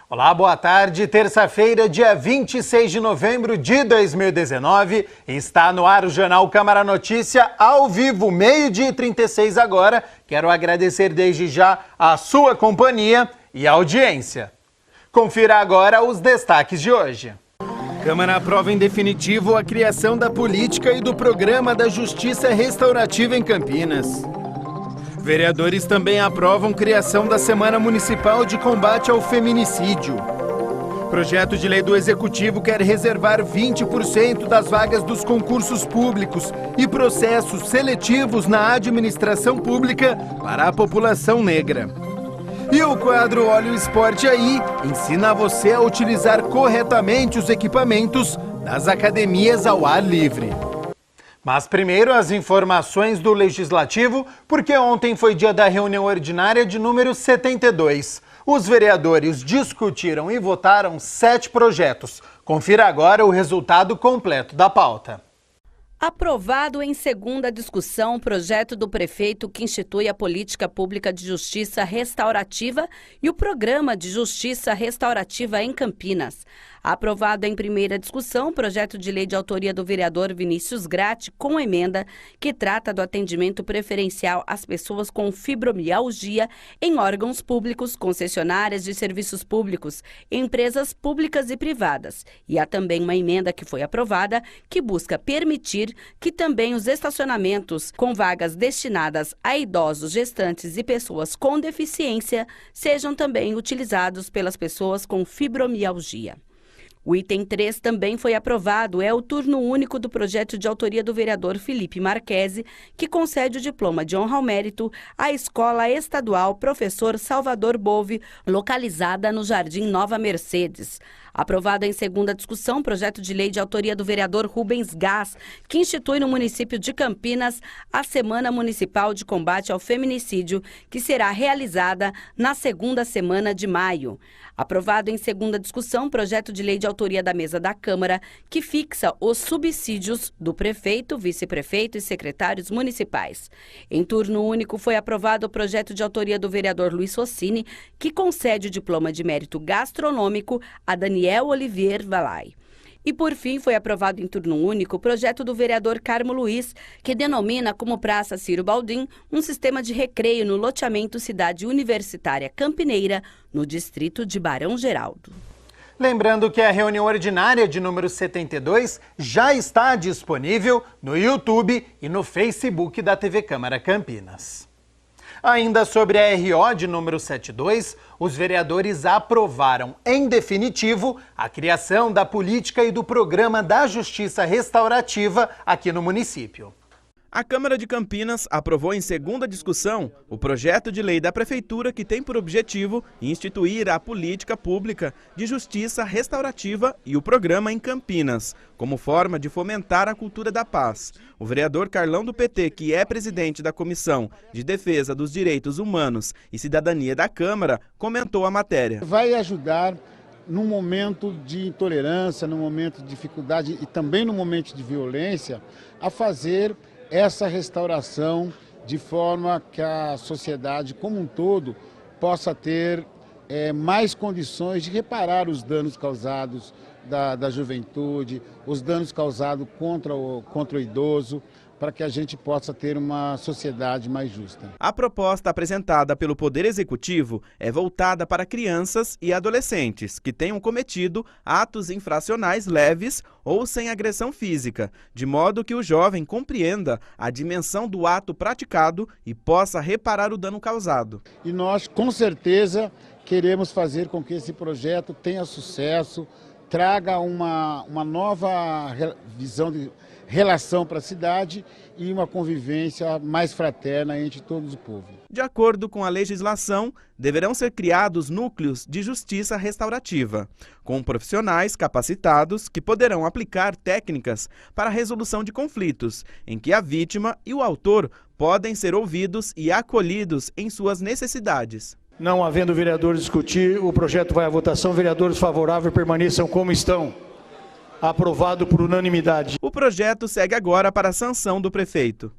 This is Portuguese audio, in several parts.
Olá, boa tarde. Terça-feira, dia 26 de novembro de 2019. Está no ar o Jornal Câmara Notícia, ao vivo, 12h36 agora. Quero agradecer desde já a sua companhia e audiência. Confira agora os destaques de hoje. Câmara aprova em definitivo a criação da política e do programa da Justiça Restaurativa em Campinas. Vereadores também aprovam criação da Semana Municipal de Combate ao Feminicídio. Projeto de lei do Executivo quer reservar 20% das vagas dos concursos públicos e processos seletivos na administração pública para a população negra. E o quadro Olha o Esporte Aí ensina você a utilizar corretamente os equipamentos das academias ao ar livre. Mas primeiro as informações do Legislativo, porque ontem foi dia da reunião ordinária de número 72. Os vereadores discutiram e votaram 7 projetos. Confira agora o resultado completo da pauta. Aprovado em segunda discussão o projeto do prefeito que institui a política pública de justiça restaurativa e o programa de justiça restaurativa em Campinas. Aprovado em primeira discussão o projeto de lei de autoria do vereador Vinícius Gratti com emenda que trata do atendimento preferencial às pessoas com fibromialgia em órgãos públicos, concessionárias de serviços públicos, empresas públicas e privadas. E há também uma emenda que foi aprovada que busca permitir que também os estacionamentos com vagas destinadas a idosos, gestantes e pessoas com deficiência sejam também utilizados pelas pessoas com fibromialgia. O item 3 também foi aprovado, é o turno único do projeto de autoria do vereador Felipe Marquesi, que concede o diploma de honra ao mérito à Escola Estadual Professor Salvador Bove, localizada no Jardim Nova Mercedes. Aprovado em segunda discussão, o projeto de lei de autoria do vereador Rubens Gás, que institui no município de Campinas a Semana Municipal de Combate ao Feminicídio, que será realizada na segunda semana de maio. Aprovado em segunda discussão, projeto de lei de autoria da mesa da Câmara, que fixa os subsídios do prefeito, vice-prefeito e secretários municipais. Em turno único, foi aprovado o projeto de autoria do vereador Luiz Rossini, que concede o diploma de mérito gastronômico a Daniel Olivier Valai. E, por fim, foi aprovado em turno único o projeto do vereador Carmo Luiz, que denomina como Praça Ciro Baldim um sistema de recreio no loteamento Cidade Universitária Campineira, no distrito de Barão Geraldo. Lembrando que a reunião ordinária de número 72 já está disponível no YouTube e no Facebook da TV Câmara Campinas. Ainda sobre a RO de número 72, os vereadores aprovaram em definitivo a criação da política e do programa da Justiça Restaurativa aqui no município. A Câmara de Campinas aprovou em segunda discussão o projeto de lei da Prefeitura que tem por objetivo instituir a política pública de justiça restaurativa e o programa em Campinas, como forma de fomentar a cultura da paz. O vereador Carlão do PT, que é presidente da Comissão de Defesa dos Direitos Humanos e Cidadania da Câmara, comentou a matéria. Vai ajudar num momento de intolerância, num momento de dificuldade e também num momento de violência, a fazer essa restauração de forma que a sociedade como um todo possa ter mais condições de reparar os danos causados da juventude, os danos causados contra o idoso, para que a gente possa ter uma sociedade mais justa. A proposta apresentada pelo Poder Executivo é voltada para crianças e adolescentes que tenham cometido atos infracionais leves ou sem agressão física, de modo que o jovem compreenda a dimensão do ato praticado e possa reparar o dano causado. E nós, com certeza, queremos fazer com que esse projeto tenha sucesso, traga uma nova visão de relação para a cidade e uma convivência mais fraterna entre todos o povo. De acordo com a legislação, deverão ser criados núcleos de justiça restaurativa, com profissionais capacitados que poderão aplicar técnicas para a resolução de conflitos, em que a vítima e o autor podem ser ouvidos e acolhidos em suas necessidades. Não havendo vereadores discutir, o projeto vai à votação. Vereadores favoráveis permaneçam como estão. Aprovado por unanimidade. O projeto segue agora para a sanção do prefeito.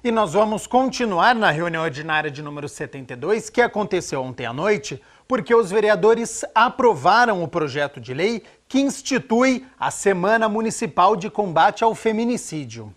E nós vamos continuar na reunião ordinária de número 72, que aconteceu ontem à noite, porque os vereadores aprovaram o projeto de lei que institui a Semana Municipal de Combate ao Feminicídio.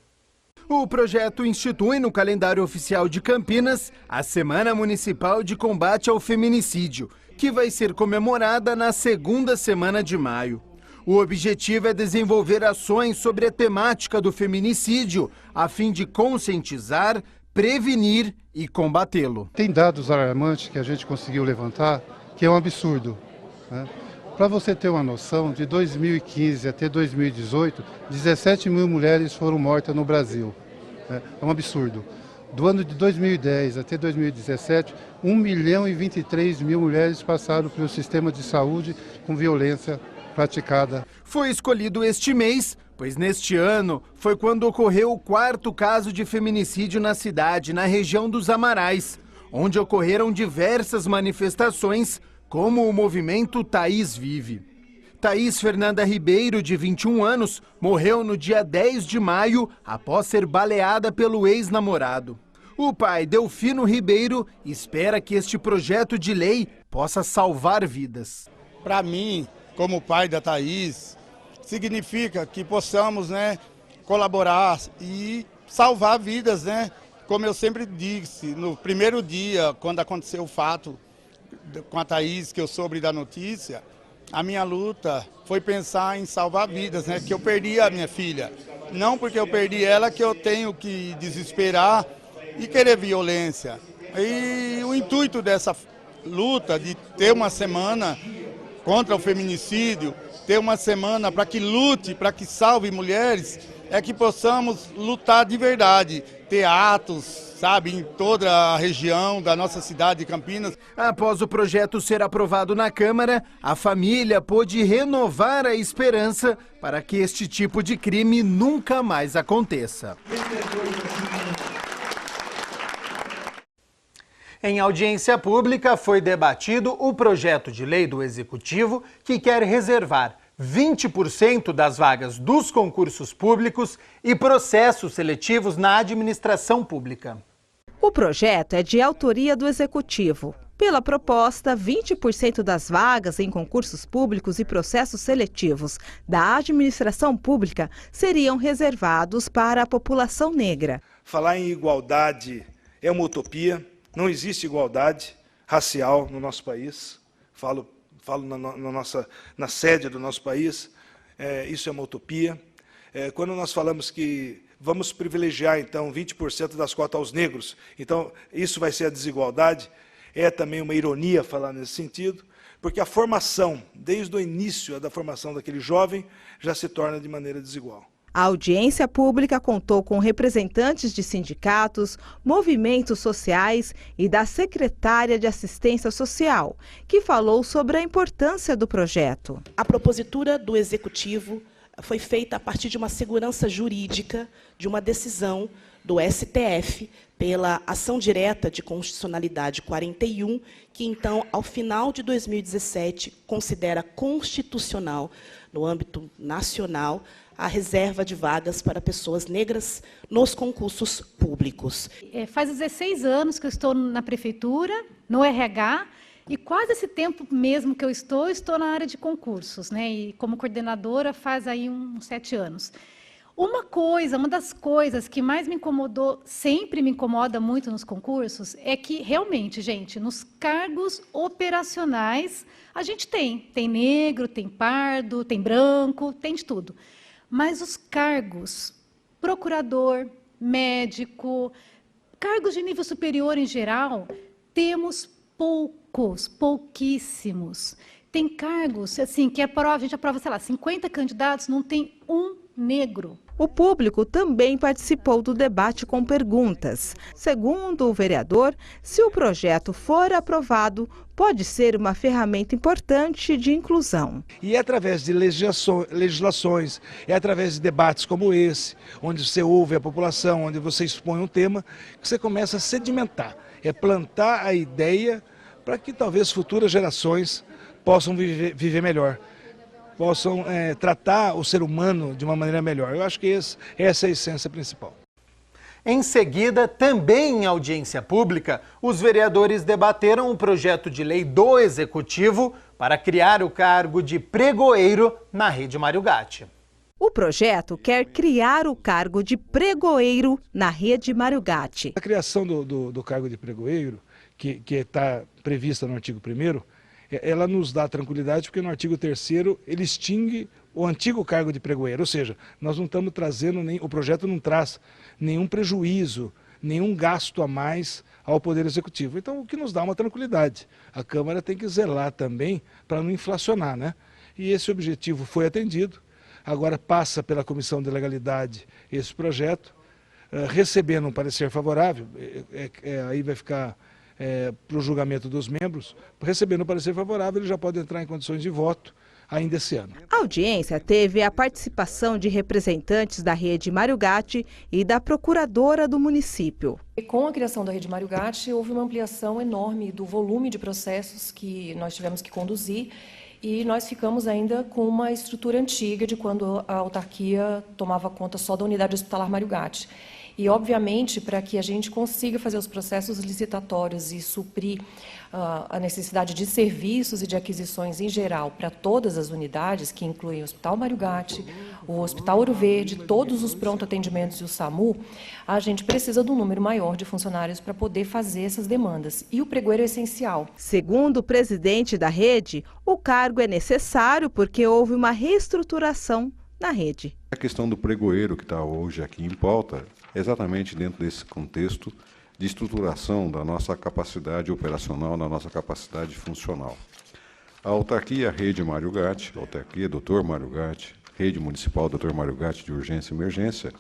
O projeto institui no calendário oficial de Campinas a Semana Municipal de Combate ao Feminicídio, que vai ser comemorada na segunda semana de maio. O objetivo é desenvolver ações sobre a temática do feminicídio, a fim de conscientizar, prevenir e combatê-lo. Tem dados alarmantes que a gente conseguiu levantar, que é um absurdo, né? Para você ter uma noção, de 2015 até 2018, 17 mil mulheres foram mortas no Brasil. É um absurdo. Do ano de 2010 até 2017, 1.023.000 mulheres passaram pelo sistema de saúde com violência praticada. Foi escolhido este mês, pois neste ano foi quando ocorreu o 4º caso de feminicídio na cidade, na região dos Amarais, onde ocorreram diversas manifestações, como o movimento Thaís Vive. Thaís Fernanda Ribeiro, de 21 anos, morreu no dia 10 de maio após ser baleada pelo ex-namorado. O pai, Delfino Ribeiro, espera que este projeto de lei possa salvar vidas. Para mim, como pai da Thaís, significa que possamos, colaborar e salvar vidas, Como eu sempre disse, no primeiro dia, quando aconteceu o fato com a Thaís, que eu soube da notícia, a minha luta foi pensar em salvar vidas, que eu perdi a minha filha. Não porque eu perdi ela que eu tenho que desesperar e querer violência. E o intuito dessa luta, de ter uma semana contra o feminicídio, ter uma semana para que lute, para que salve mulheres, é que possamos lutar de verdade, ter atos, em toda a região da nossa cidade de Campinas. Após o projeto ser aprovado na Câmara, a família pôde renovar a esperança para que este tipo de crime nunca mais aconteça. Em audiência pública foi debatido o projeto de lei do Executivo que quer reservar 20% das vagas dos concursos públicos e processos seletivos na administração pública. O projeto é de autoria do Executivo. Pela proposta, 20% das vagas em concursos públicos e processos seletivos da administração pública seriam reservados para a população negra. Falar em igualdade é uma utopia. Não existe igualdade racial no nosso país. Falo na sede do nosso país, isso é uma utopia. Quando nós falamos que vamos privilegiar, então, 20% das cotas aos negros, então, isso vai ser a desigualdade, é também uma ironia falar nesse sentido, porque a formação, desde o início da formação daquele jovem, já se torna de maneira desigual. A audiência pública contou com representantes de sindicatos, movimentos sociais e da secretária de Assistência Social, que falou sobre a importância do projeto. A propositura do Executivo foi feita a partir de uma segurança jurídica, de uma decisão do STF, pela ação direta de constitucionalidade 41, que, então, ao final de 2017, considera constitucional, no âmbito nacional, a reserva de vagas para pessoas negras nos concursos públicos. Faz 16 anos que eu estou na prefeitura, no RH, e quase esse tempo mesmo que eu estou na área de concursos, E como coordenadora faz aí uns 7 anos. Uma das coisas que mais me incomodou, sempre me incomoda muito nos concursos, é que realmente, gente, nos cargos operacionais, a gente tem negro, tem pardo, tem branco, tem de tudo. Mas os cargos, procurador, médico, cargos de nível superior em geral, temos pouquíssimos. Tem cargos, assim, que a gente aprova, 50 candidatos, não tem um negro. O público também participou do debate com perguntas. Segundo o vereador, se o projeto for aprovado, pode ser uma ferramenta importante de inclusão. E é através de legislações, é através de debates como esse, onde você ouve a população, onde você expõe um tema, que você começa a sedimentar. É plantar a ideia para que talvez futuras gerações possam viver melhor, possam tratar o ser humano de uma maneira melhor. Eu acho que essa é a essência principal. Em seguida, também em audiência pública, os vereadores debateram o projeto de lei do Executivo para criar o cargo de pregoeiro na Rede Mário Gatti. O projeto quer criar o cargo de pregoeiro na Rede Mário Gatti. A criação do cargo de pregoeiro, que está prevista no artigo 1º, ela nos dá tranquilidade porque no artigo 3º ele extingue o antigo cargo de pregoeiro, ou seja, nós não estamos trazendo, o projeto não traz nenhum prejuízo, nenhum gasto a mais ao Poder Executivo. Então, o que nos dá uma tranquilidade. A Câmara tem que zelar também para não inflacionar, né? E esse objetivo foi atendido. Agora passa pela Comissão de Legalidade esse projeto, recebendo um parecer favorável, aí vai ficar para o julgamento dos membros, recebendo um parecer favorável, ele já pode entrar em condições de voto ainda esse ano. A audiência teve a participação de representantes da Rede Mário Gatti e da procuradora do município. Com a criação da Rede Mário Gatti, houve uma ampliação enorme do volume de processos que nós tivemos que conduzir e nós ficamos ainda com uma estrutura antiga de quando a autarquia tomava conta só da unidade hospitalar Mário Gatti. E, obviamente, para que a gente consiga fazer os processos licitatórios e suprir a necessidade de serviços e de aquisições em geral para todas as unidades, que incluem o Hospital Mário Gatti, o Hospital Ouro Verde, todos os pronto-atendimentos e o SAMU, a gente precisa de um número maior de funcionários para poder fazer essas demandas. E o pregoeiro é essencial. Segundo o presidente da rede, o cargo é necessário porque houve uma reestruturação na rede. A questão do pregoeiro que está hoje aqui em pauta, exatamente dentro desse contexto de estruturação da nossa capacidade operacional, da nossa capacidade funcional. A autarquia Rede Mário Gatti, a autarquia Dr. Mário Gatti, Rede Municipal Dr. Mário Gatti de Urgência e Emergência,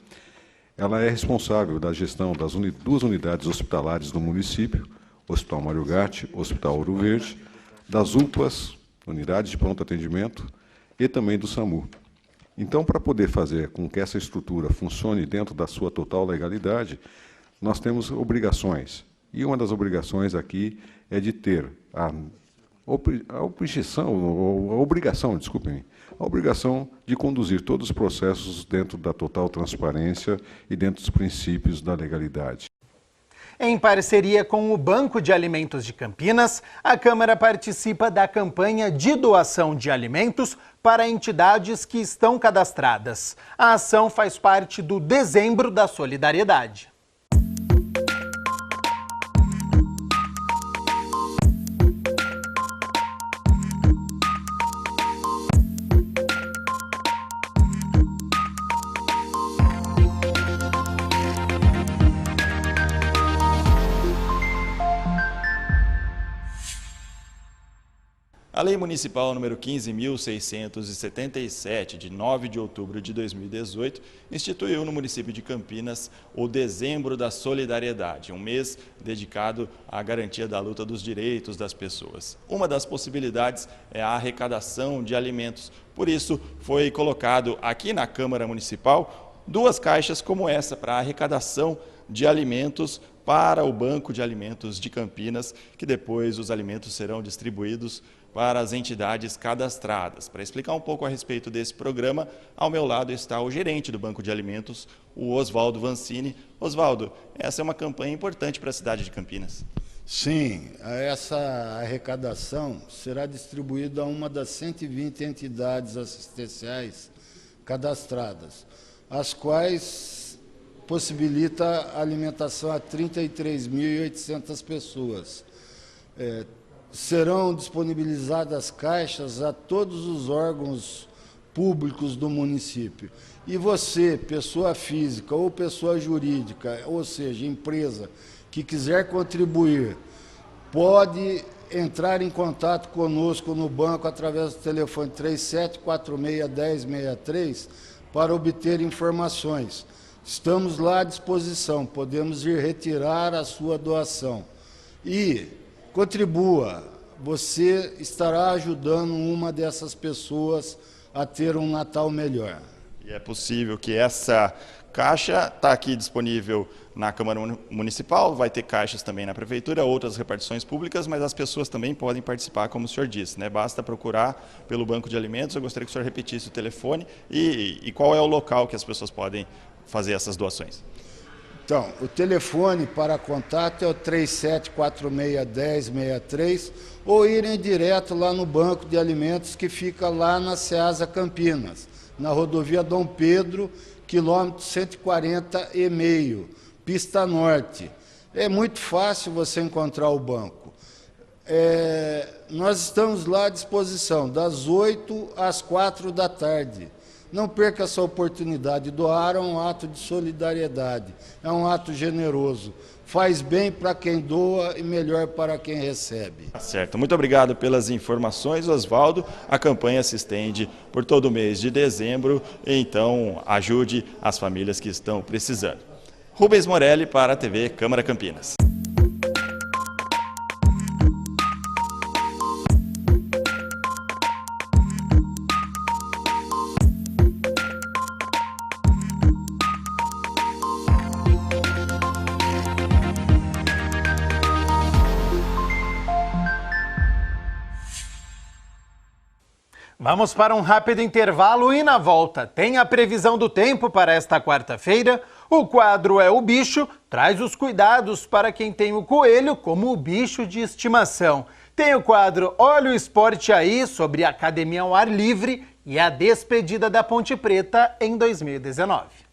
ela é responsável da gestão das duas unidades hospitalares do município, Hospital Mário Gatti, Hospital Ouro Verde, das UPAs, unidades de pronto atendimento, e também do SAMU. Então, para poder fazer com que essa estrutura funcione dentro da sua total legalidade, nós temos obrigações. E uma das obrigações aqui é de ter a obrigação de conduzir todos os processos dentro da total transparência e dentro dos princípios da legalidade. Em parceria com o Banco de Alimentos de Campinas, a Câmara participa da campanha de doação de alimentos para entidades que estão cadastradas. A ação faz parte do Dezembro da Solidariedade. A Lei Municipal número 15.677, de 9 de outubro de 2018, instituiu no município de Campinas o Dezembro da Solidariedade, um mês dedicado à garantia da luta dos direitos das pessoas. Uma das possibilidades é a arrecadação de alimentos. Por isso, foi colocado aqui na Câmara Municipal 2 caixas como essa para a arrecadação de alimentos para o Banco de Alimentos de Campinas, que depois os alimentos serão distribuídos para as entidades cadastradas. Para explicar um pouco a respeito desse programa, ao meu lado está o gerente do Banco de Alimentos, o Oswaldo Vancini. Oswaldo, essa é uma campanha importante para a cidade de Campinas. Sim, essa arrecadação será distribuída a uma das 120 entidades assistenciais cadastradas, as quais possibilita a alimentação a 33.800 pessoas. Serão disponibilizadas caixas a todos os órgãos públicos do município. E você, pessoa física ou pessoa jurídica, ou seja, empresa, que quiser contribuir, pode entrar em contato conosco no banco através do telefone 3746-1063 para obter informações. Estamos lá à disposição, podemos ir retirar a sua doação. E contribua, você estará ajudando uma dessas pessoas a ter um Natal melhor. E é possível que essa Caixa está aqui disponível na Câmara Municipal, vai ter caixas também na Prefeitura, outras repartições públicas, mas as pessoas também podem participar, como o senhor disse, né? Basta procurar pelo Banco de Alimentos. Eu gostaria que o senhor repetisse o telefone e qual é o local que as pessoas podem fazer essas doações. Então, o telefone para contato é o 37461063 ou irem direto lá no Banco de Alimentos, que fica lá na Ceasa Campinas, na rodovia Dom Pedro, quilômetro 140,5, pista norte. É muito fácil você encontrar o banco. Nós estamos lá à disposição, das 8 às 4 da tarde. Não perca essa oportunidade. Doar é um ato de solidariedade, é um ato generoso. Faz bem para quem doa e melhor para quem recebe. Certo. Muito obrigado pelas informações, Oswaldo. A campanha se estende por todo o mês de dezembro, então ajude as famílias que estão precisando. Rubens Morelli para a TV Câmara Campinas. Vamos para um rápido intervalo e na volta tem a previsão do tempo para esta quarta-feira. O quadro É o Bicho, traz os cuidados para quem tem o coelho como o bicho de estimação. Tem o quadro Olha o Esporte Aí, sobre a academia ao ar livre e a despedida da Ponte Preta em 2019.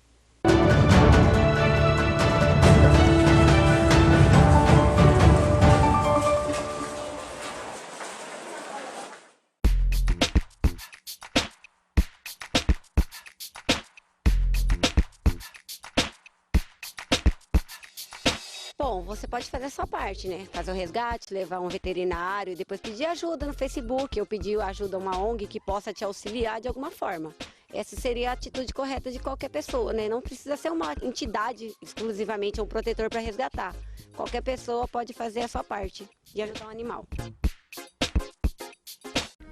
Bom, você pode fazer a sua parte, né? Fazer o resgate, levar um veterinário e depois pedir ajuda no Facebook ou pedir ajuda a uma ONG que possa te auxiliar de alguma forma. Essa seria a atitude correta de qualquer pessoa, né? Não precisa ser uma entidade exclusivamente um protetor para resgatar. Qualquer pessoa pode fazer a sua parte de ajudar um animal.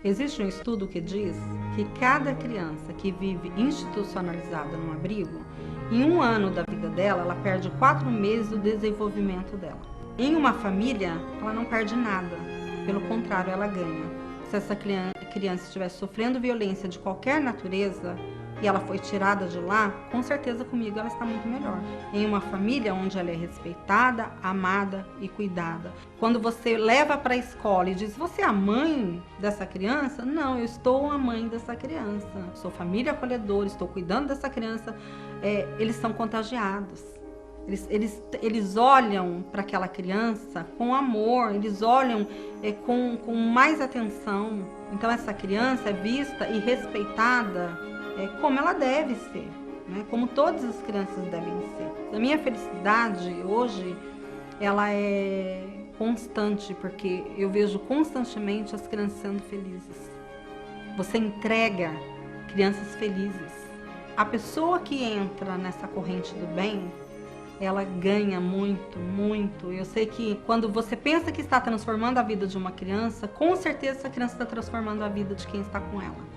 Existe um estudo que diz que cada criança que vive institucionalizada num abrigo, em 1 ano da vida dela, ela perde 4 meses do desenvolvimento dela. Em uma família, ela não perde nada, pelo contrário, ela ganha. Se essa criança estiver sofrendo violência de qualquer natureza e ela foi tirada de lá, com certeza comigo ela está muito melhor. Em uma família onde ela é respeitada, amada e cuidada. Quando você leva para a escola e diz, você é a mãe dessa criança? Não, eu estou a mãe dessa criança. Sou família acolhedora, estou cuidando dessa criança. Eles são contagiados. Eles olham para aquela criança com amor, eles olham com mais atenção. Então essa criança é vista e respeitada como ela deve ser, né? Como todas as crianças devem ser. A minha felicidade hoje, ela é constante, porque eu vejo constantemente as crianças sendo felizes. Você entrega crianças felizes. A pessoa que entra nessa corrente do bem, ela ganha muito, muito. Eu sei que quando você pensa que está transformando a vida de uma criança, com certeza essa criança está transformando a vida de quem está com ela.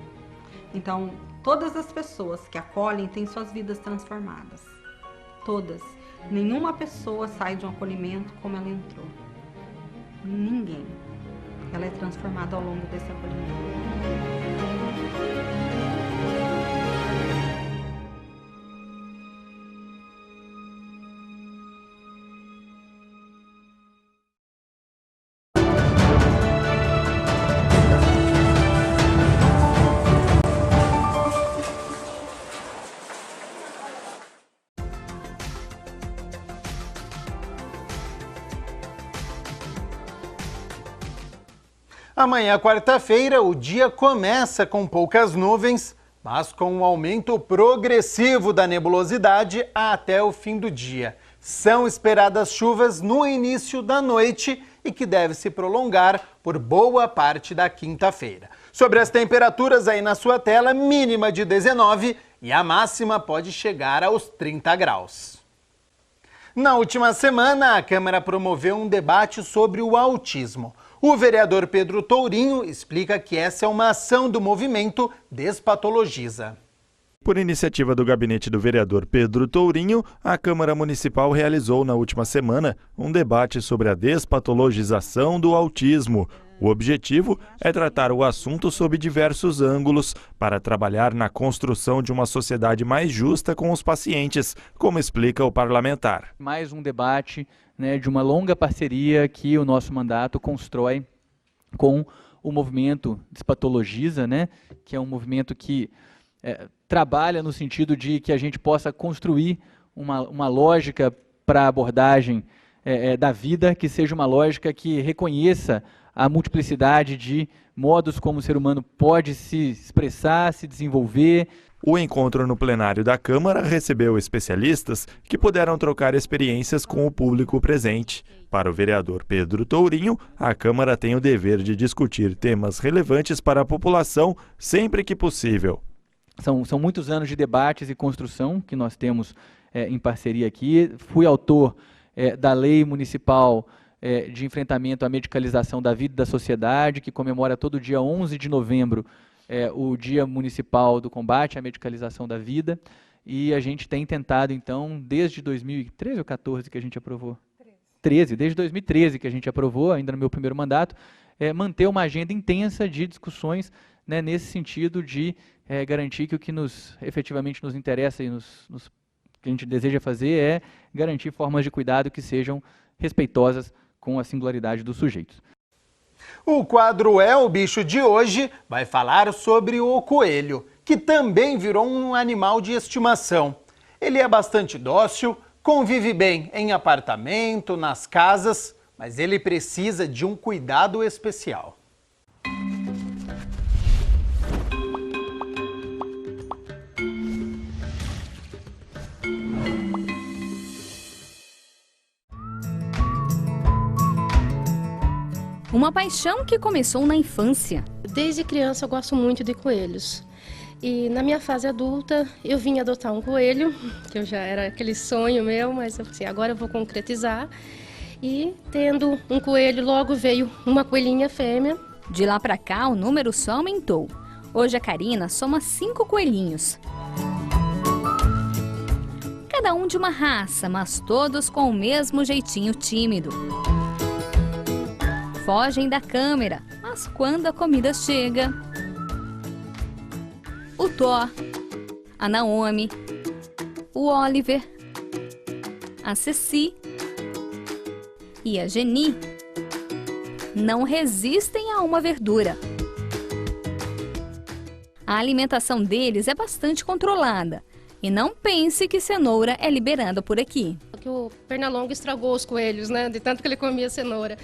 Então, todas as pessoas que acolhem têm suas vidas transformadas. Todas. Nenhuma pessoa sai de um acolhimento como ela entrou. Ninguém. Ela é transformada ao longo desse acolhimento. Amanhã, quarta-feira, o dia começa com poucas nuvens, mas com um aumento progressivo da nebulosidade até o fim do dia. São esperadas chuvas no início da noite e que deve se prolongar por boa parte da quinta-feira. Sobre as temperaturas aí na sua tela, mínima de 19 e a máxima pode chegar aos 30 graus. Na última semana, a Câmara promoveu um debate sobre o autismo. O vereador Pedro Tourinho explica que essa é uma ação do movimento Despatologiza. Por iniciativa do gabinete do vereador Pedro Tourinho, a Câmara Municipal realizou na última semana um debate sobre a despatologização do autismo. O objetivo é tratar o assunto sob diversos ângulos para trabalhar na construção de uma sociedade mais justa com os pacientes, como explica o parlamentar. Mais um debate, né, de uma longa parceria que o nosso mandato constrói com o movimento Despatologiza, né, que é um movimento que trabalha no sentido de que a gente possa construir uma lógica para a abordagem da vida, que seja uma lógica que reconheça a multiplicidade de modos como o ser humano pode se expressar, se desenvolver. O encontro no plenário da Câmara recebeu especialistas que puderam trocar experiências com o público presente. Para o vereador Pedro Tourinho, a Câmara tem o dever de discutir temas relevantes para a população sempre que possível. São muitos anos de debates e construção que nós temos em parceria aqui. Fui autor da Lei Municipal de Enfrentamento à Medicalização da Vida e da Sociedade, que comemora todo dia 11 de novembro o Dia Municipal do Combate à Medicalização da Vida. E a gente tem tentado, então, desde 2013 ou 2014 que a gente aprovou? 13. Desde 2013 que a gente aprovou, ainda no meu primeiro mandato, manter uma agenda intensa de discussões, né, nesse sentido de garantir que o que efetivamente nos interessa e que a gente deseja fazer é garantir formas de cuidado que sejam respeitosas com a singularidade dos sujeitos. O quadro É o Bicho de hoje vai falar sobre o coelho, que também virou um animal de estimação. Ele é bastante dócil, convive bem em apartamento, nas casas, mas ele precisa de um cuidado especial. Uma paixão que começou na infância. Desde criança eu gosto muito de coelhos. E na minha fase adulta eu vim adotar um coelho, que eu já era aquele sonho meu, mas assim, agora eu vou concretizar. E tendo um coelho, logo veio uma coelhinha fêmea. De lá pra cá o número só aumentou. Hoje a Karina soma 5 coelhinhos. Cada um de uma raça, mas todos com o mesmo jeitinho tímido. Fogem da câmera, mas quando a comida chega... O Thor, a Naomi, o Oliver, a Ceci e a Geni não resistem a uma verdura. A alimentação deles é bastante controlada. E não pense que cenoura é liberada por aqui. O Pernalonga estragou os coelhos, né? De tanto que ele comia cenoura.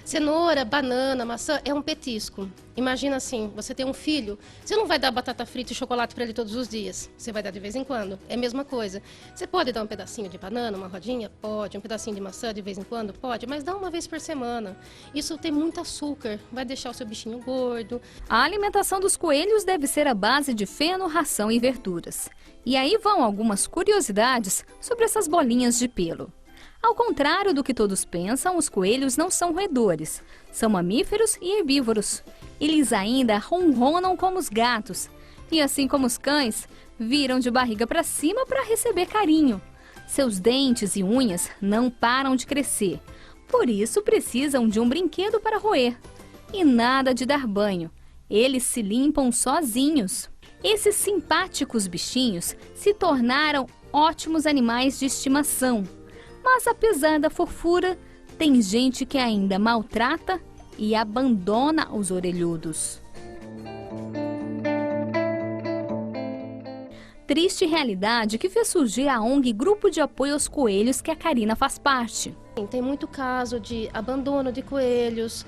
Cenoura, banana, maçã é um petisco. Imagina assim, você tem um filho, você não vai dar batata frita e chocolate para ele todos os dias. Você vai dar de vez em quando. É a mesma coisa. Você pode dar um pedacinho de banana, uma rodinha? Pode. Um pedacinho de maçã de vez em quando? Pode. Mas dá uma vez por semana. Isso tem muito açúcar, vai deixar o seu bichinho gordo. A alimentação dos coelhos deve ser à base de feno, ração e verduras. E aí vão algumas curiosidades sobre essas bolinhas de pelo. Ao contrário do que todos pensam, os coelhos não são roedores. São mamíferos e herbívoros. Eles ainda ronronam como os gatos. E assim como os cães, viram de barriga para cima para receber carinho. Seus dentes e unhas não param de crescer. Por isso precisam de um brinquedo para roer. E nada de dar banho. Eles se limpam sozinhos. Esses simpáticos bichinhos se tornaram ótimos animais de estimação. Mas apesar da fofura, tem gente que ainda maltrata e abandona os orelhudos. Triste realidade que fez surgir a ONG Grupo de Apoio aos Coelhos, que a Karina faz parte. Tem muito caso de abandono de coelhos,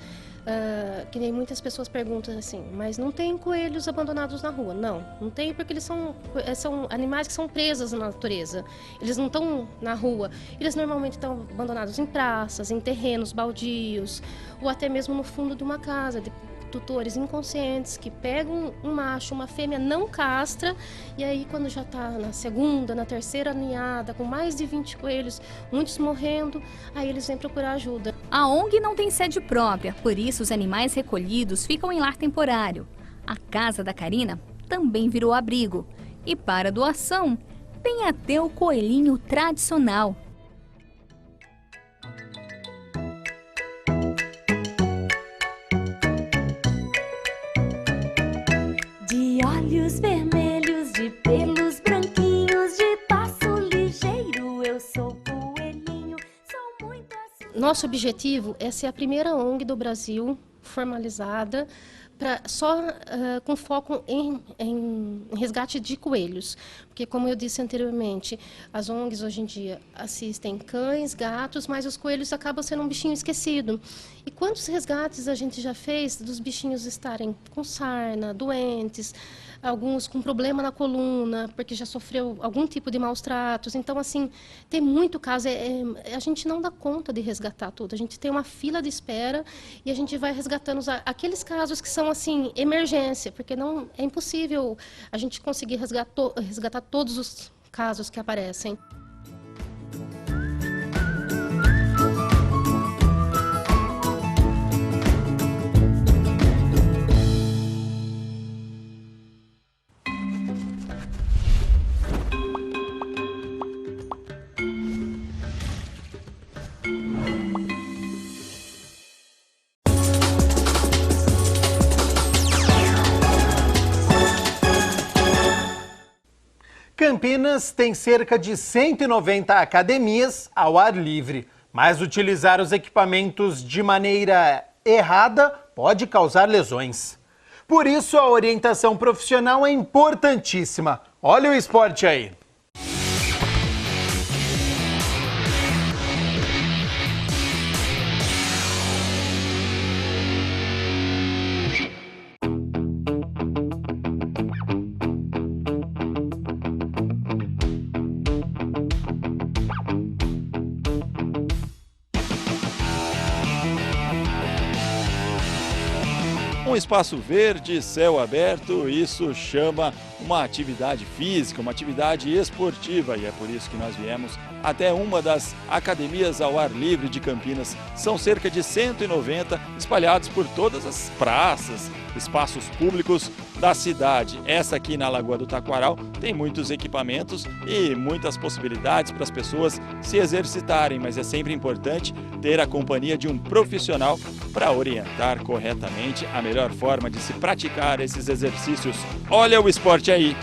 que nem muitas pessoas perguntam assim, mas não tem coelhos abandonados na rua? Não, não tem porque eles são animais que são presos na natureza. Eles não estão na rua, eles normalmente estão abandonados em praças, em terrenos baldios, ou até mesmo no fundo de uma casa, de tutores inconscientes que pegam um macho, uma fêmea não castra, e aí quando já está na segunda, na terceira ninhada, com mais de 20 coelhos, muitos morrendo, aí eles vêm procurar ajuda. A ONG não tem sede própria, por isso os animais recolhidos ficam em lar temporário. A casa da Karina também virou abrigo. E para doação, tem até o coelhinho tradicional. De olhos vermelhos, de pelos branquinhos, de passo ligeiro, eu sou coelhinho, sou muito assim. Nosso objetivo é ser a primeira ONG do Brasil formalizada com foco em resgate de coelhos. Porque, como eu disse anteriormente, as ONGs hoje em dia assistem cães, gatos, mas os coelhos acabam sendo um bichinho esquecido. E quantos resgates a gente já fez dos bichinhos estarem com sarna, doentes, alguns com problema na coluna, porque já sofreu algum tipo de maus tratos. Então, assim, tem muito caso. A gente não dá conta de resgatar tudo. A gente tem uma fila de espera e a gente vai resgatando aqueles casos que são, assim, emergência, porque não é impossível a gente conseguir resgatar todos os casos que aparecem. Campinas tem cerca de 190 academias ao ar livre, mas utilizar os equipamentos de maneira errada pode causar lesões. Por isso, a orientação profissional é importantíssima. Olha o esporte aí. Um espaço verde, céu aberto, isso chama uma atividade física, uma atividade esportiva, e é por isso que nós viemos até uma das academias ao ar livre de Campinas. São cerca de 190 espalhados por todas as praças, espaços públicos da cidade. Essa aqui na Lagoa do Taquaral tem muitos equipamentos e muitas possibilidades para as pessoas se exercitarem, mas é sempre importante ter a companhia de um profissional para orientar corretamente a melhor forma de se praticar esses exercícios. Olha o esporte aí!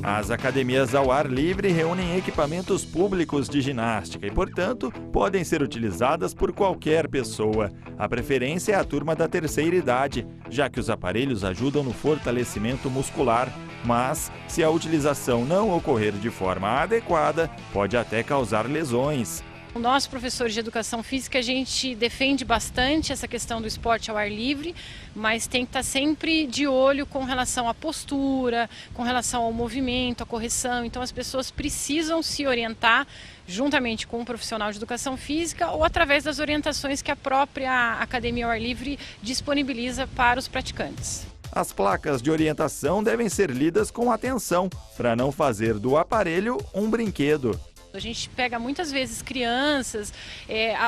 As academias ao ar livre reúnem equipamentos públicos de ginástica e, portanto, podem ser utilizadas por qualquer pessoa. A preferência é a turma da terceira idade, já que os aparelhos ajudam no fortalecimento muscular. Mas, se a utilização não ocorrer de forma adequada, pode até causar lesões. Nós, professores de educação física, a gente defende bastante essa questão do esporte ao ar livre, mas tem que estar sempre de olho com relação à postura, com relação ao movimento, à correção. Então as pessoas precisam se orientar juntamente com um profissional de educação física ou através das orientações que a própria Academia ao Ar Livre disponibiliza para os praticantes. As placas de orientação devem ser lidas com atenção, para não fazer do aparelho um brinquedo. A gente pega muitas vezes crianças,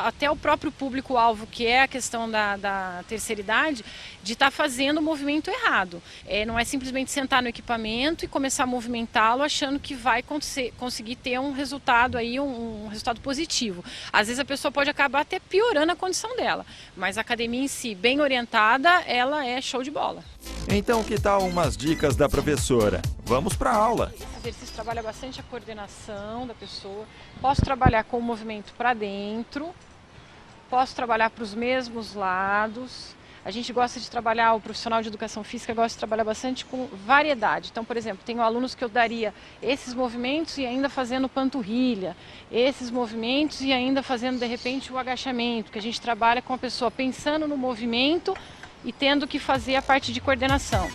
até o próprio público-alvo, que é a questão da terceira idade, de estar fazendo o movimento errado. Não é simplesmente sentar no equipamento e começar a movimentá-lo achando que vai conseguir ter um resultado aí, um resultado positivo. Às vezes a pessoa pode acabar até piorando a condição dela, mas a academia em si, bem orientada, ela é show de bola. Então, que tal umas dicas da professora? Vamos para a aula. Esse exercício trabalha bastante a coordenação da pessoa. Posso trabalhar com o movimento para dentro, posso trabalhar para os mesmos lados. A gente gosta de trabalhar, o profissional de educação física gosta de trabalhar bastante com variedade. Então, por exemplo, tenho alunos que eu daria esses movimentos e ainda fazendo panturrilha, esses movimentos e ainda fazendo, de repente, o agachamento, que a gente trabalha com a pessoa pensando no movimento e tendo que fazer a parte de coordenação.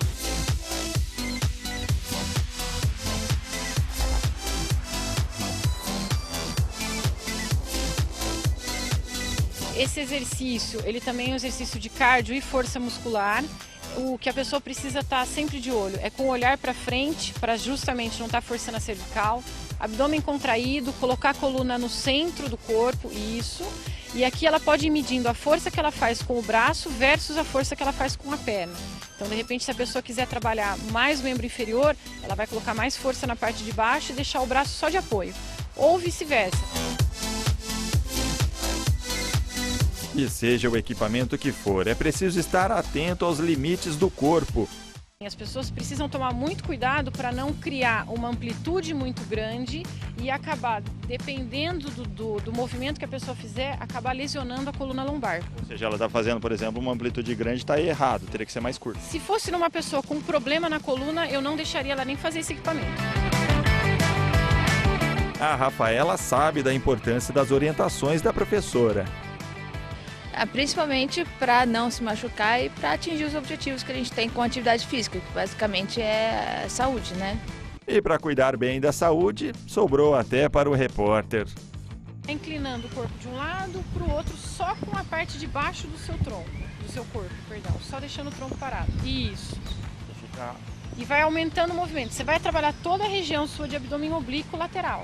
Esse exercício, ele também é um exercício de cardio e força muscular. O que a pessoa precisa estar sempre de olho é com o olhar para frente, para justamente não estar forçando a cervical, abdômen contraído, colocar a coluna no centro do corpo, isso. E aqui ela pode ir medindo a força que ela faz com o braço versus a força que ela faz com a perna. Então, de repente, se a pessoa quiser trabalhar mais o membro inferior, ela vai colocar mais força na parte de baixo e deixar o braço só de apoio, ou vice-versa. E seja o equipamento que for, é preciso estar atento aos limites do corpo. As pessoas precisam tomar muito cuidado para não criar uma amplitude muito grande e acabar, dependendo do movimento que a pessoa fizer, acabar lesionando a coluna lombar. Ou seja, ela está fazendo, por exemplo, uma amplitude grande, está errado, teria que ser mais curto. Se fosse numa pessoa com problema na coluna, eu não deixaria ela nem fazer esse equipamento. A Rafaela sabe da importância das orientações da professora. Principalmente para não se machucar e para atingir os objetivos que a gente tem com a atividade física, que basicamente é saúde, né? E para cuidar bem da saúde, sobrou até para o repórter. Inclinando o corpo de um lado para o outro, só com a parte de baixo do seu tronco, do seu corpo, perdão, só deixando o tronco parado. Isso. E vai aumentando o movimento. Você vai trabalhar toda a região sua de abdômen oblíquo lateral.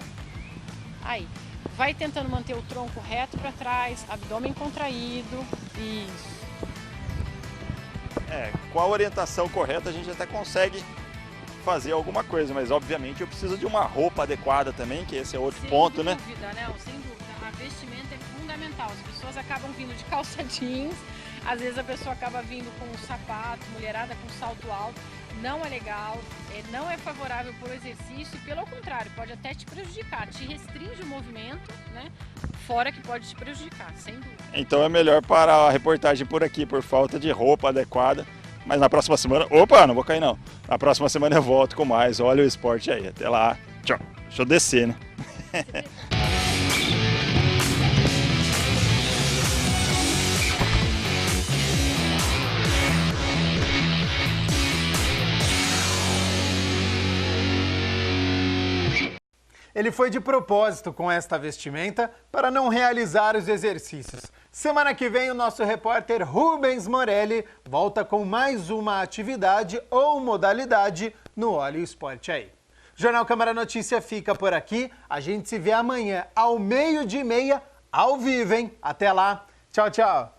Aí. Vai tentando manter o tronco reto para trás, abdômen contraído. Isso. Com a orientação correta a gente até consegue fazer alguma coisa, mas obviamente eu preciso de uma roupa adequada também, que esse é outro ponto, né? Sem dúvida, Léo, sem dúvida. A vestimenta é fundamental. As pessoas acabam vindo de calça jeans, às vezes a pessoa acaba vindo com um sapato, mulherada com salto alto. Não é legal, não é favorável para o exercício e, pelo contrário, pode até te prejudicar, te restringe o movimento, né? Fora que pode te prejudicar, sem dúvida. Então é melhor parar a reportagem por aqui, por falta de roupa adequada. Mas na próxima semana... Opa, não vou cair não. Na próxima semana eu volto com mais. Olha o esporte aí. Até lá. Tchau. Deixa eu descer, né? Ele foi de propósito com esta vestimenta para não realizar os exercícios. Semana que vem, o nosso repórter Rubens Morelli volta com mais uma atividade ou modalidade no Olha o Esporte Aí. O Jornal Câmara Notícia fica por aqui. A gente se vê amanhã ao 12:30, ao vivo, hein? Até lá. Tchau, tchau.